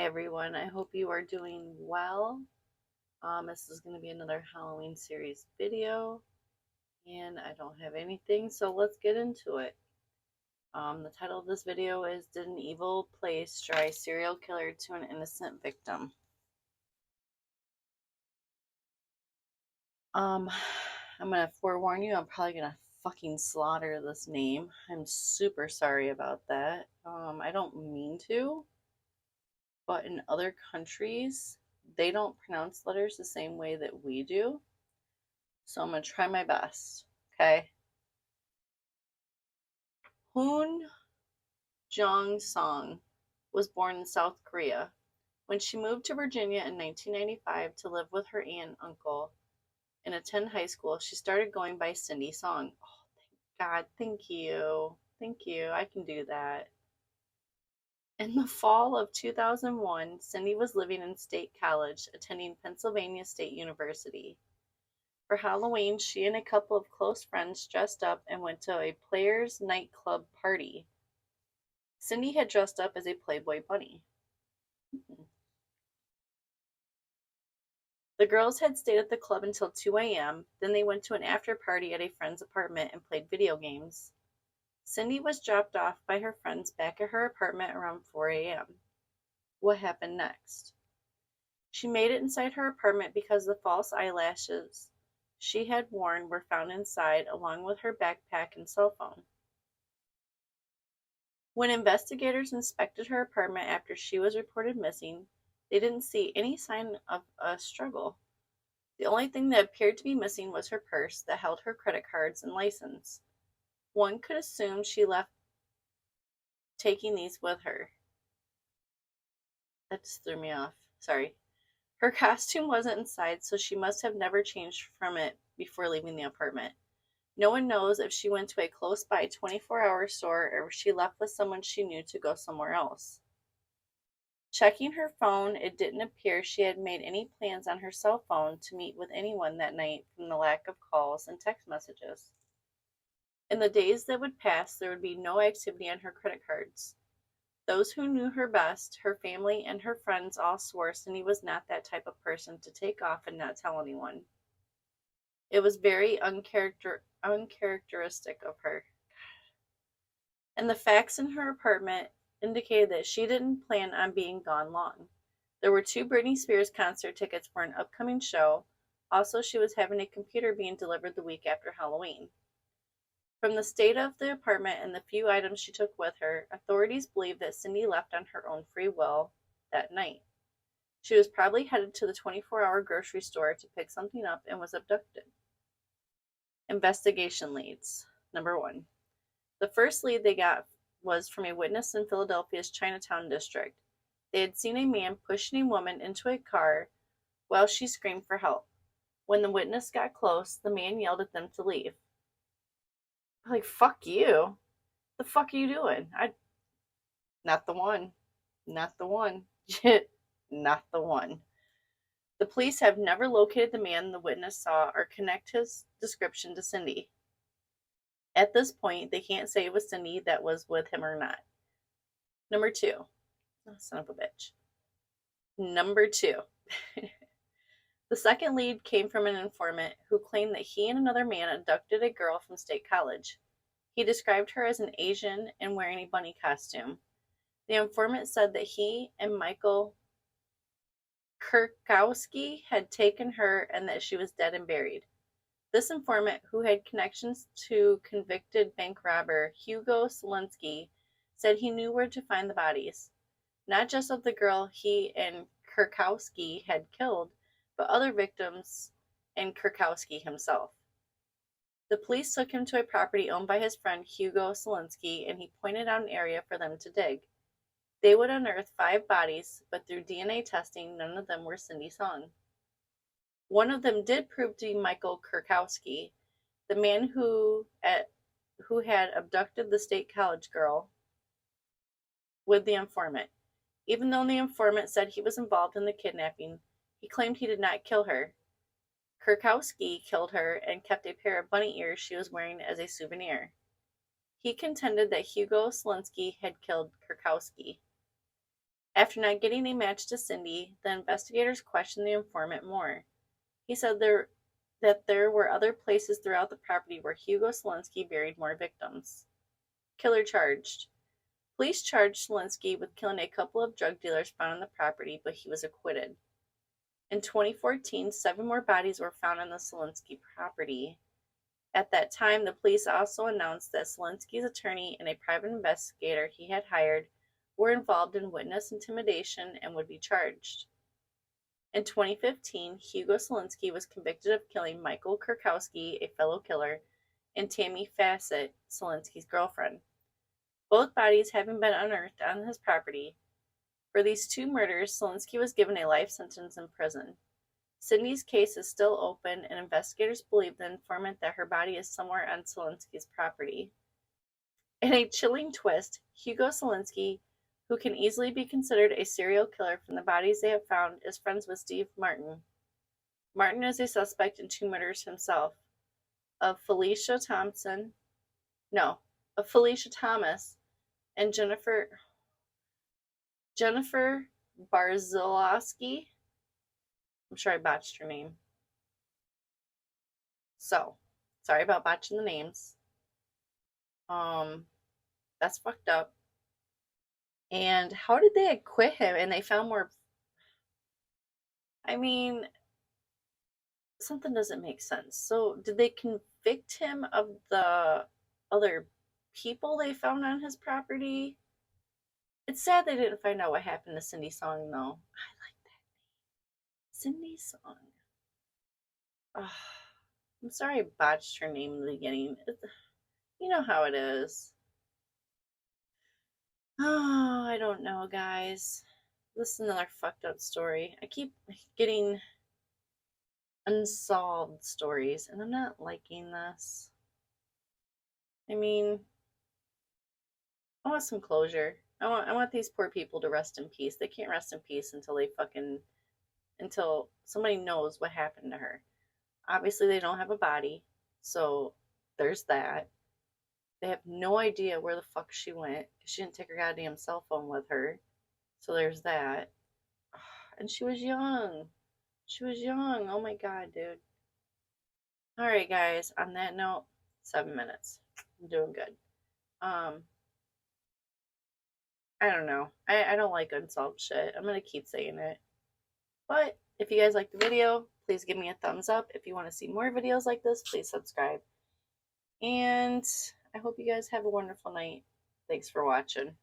everyone. I hope you are doing well. This is going to be another Halloween series video, and I don't have anything, so let's get into it. The title of this video is Did an Evil Place Draw a Serial Killer to an Innocent Victim? I'm going to forewarn you, I'm probably going to fucking slaughter this name. I'm super sorry about that. I don't mean to, but in other countries, they don't pronounce letters the same way that we do. So I'm going to try my best. Okay. Hoon Jong Song was born in South Korea. When she moved to Virginia in 1995 to live with her aunt and uncle and attend high school, she started going by Cindy Song. Oh, thank God. Thank you. Thank you. I can do that. In the fall of 2001, Cindy was living in State College, attending Pennsylvania State University. For Halloween, she and a couple of close friends dressed up and went to a players' nightclub party. Cindy had dressed up as a Playboy bunny. The girls had stayed at the club until 2 a.m., then they went to an after party at a friend's apartment and played video games. Cindy was dropped off by her friends back at her apartment around 4 a.m. What happened next? She made it inside her apartment because the false eyelashes she had worn were found inside, along with her backpack and cell phone. When investigators inspected her apartment after she was reported missing, they didn't see any sign of a struggle. The only thing that appeared to be missing was her purse that held her credit cards and license. One could assume she left taking these with her. That just threw me off. Sorry. Her costume wasn't inside, so she must have never changed from it before leaving the apartment. No one knows if she went to a close-by 24-hour store or if she left with someone she knew to go somewhere else. Checking her phone, it didn't appear she had made any plans on her cell phone to meet with anyone that night from the lack of calls and text messages. In the days that would pass, there would be no activity on her credit cards. Those who knew her best, her family and her friends, all swore Cindy was not that type of person to take off and not tell anyone. It was very uncharacteristic of her. And the facts in her apartment indicated that she didn't plan on being gone long. There were 2 Britney Spears concert tickets for an upcoming show. Also, she was having a computer being delivered the week after Halloween. From the state of the apartment and the few items she took with her, authorities believe that Cindy left on her own free will that night. She was probably headed to the 24-hour grocery store to pick something up and was abducted. Investigation leads. Number 1. The first lead they got was from a witness in Philadelphia's Chinatown district. They had seen a man pushing a woman into a car while she screamed for help. When the witness got close, the man yelled at them to leave. Like, fuck you. The fuck are you doing? Not the one. Not the one. Not the one. The police have never located the man the witness saw or connect his description to Cindy. At this point, they can't say it was Cindy that was with him or not. Number 2. Oh, son of a bitch. Number 2. The second lead came from an informant who claimed that he and another man abducted a girl from State College. He described her as an Asian and wearing a bunny costume. The informant said that he and Michael Kurkowski had taken her and that she was dead and buried. This informant, who had connections to convicted bank robber Hugo Selensky, said he knew where to find the bodies, not just of the girl he and Kurkowski had killed, but other victims and Kurkowski himself. The police took him to a property owned by his friend Hugo Selensky, and he pointed out an area for them to dig. They would unearth 5 bodies, but through DNA testing, none of them were Cindy Song. One of them did prove to be Michael Kurkowski, the man who had abducted the State College girl with the informant. Even though the informant said he was involved in the kidnapping, he claimed he did not kill her. Kurkowski killed her and kept a pair of bunny ears she was wearing as a souvenir. He contended that Hugo Selensky had killed Kurkowski. After not getting a match to Cindy, the investigators questioned the informant more. He said that there were other places throughout the property where Hugo Selinski buried more victims. Killer charged. Police charged Selinski with killing a couple of drug dealers found on the property, but he was acquitted. In 2014, 7 more bodies were found on the Selinski property. At that time, the police also announced that Selinski's attorney and a private investigator he had hired were involved in witness intimidation and would be charged. In 2015, Hugo Selinski was convicted of killing Michael Kurkowski, a fellow killer, and Tammy Fassett, Selinski's girlfriend, both bodies having been unearthed on his property. For these 2 murders, Selinski was given a life sentence in prison. Cindy's case is still open, and investigators believe the informant that her body is somewhere on Selinski's property. In a chilling twist, Hugo Selinski, who can easily be considered a serial killer from the bodies they have found, is friends with Steve Martin. Martin is a suspect in 2 murders himself, of Felicia Thomas and Jennifer Barzilowski. I'm sure I botched her name. So, sorry about botching the names. That's fucked up. And how did they acquit him? And they found more. I mean, something doesn't make sense. So, did they convict him of the other people they found on his property? It's sad they didn't find out what happened to Cindy Song, though. I like that name. Cindy Song. Oh, I'm sorry I botched her name in the beginning. You know how it is. Oh, I don't know, guys. This is another fucked up story. I keep getting unsolved stories, and I'm not liking this. I mean, I want some closure. I want these poor people to rest in peace. They can't rest in peace until somebody knows what happened to her. Obviously, they don't have a body, so there's that. They have no idea where the fuck she went because she didn't take her goddamn cell phone with her. So there's that. And she was young. She was young. Oh my god, dude. Alright, guys. On that note, 7 minutes. I'm doing good. I don't know. I don't like unsolved shit. I'm gonna keep saying it. But if you guys like the video, please give me a thumbs up. If you want to see more videos like this, please subscribe. And I hope you guys have a wonderful night. Thanks for watching.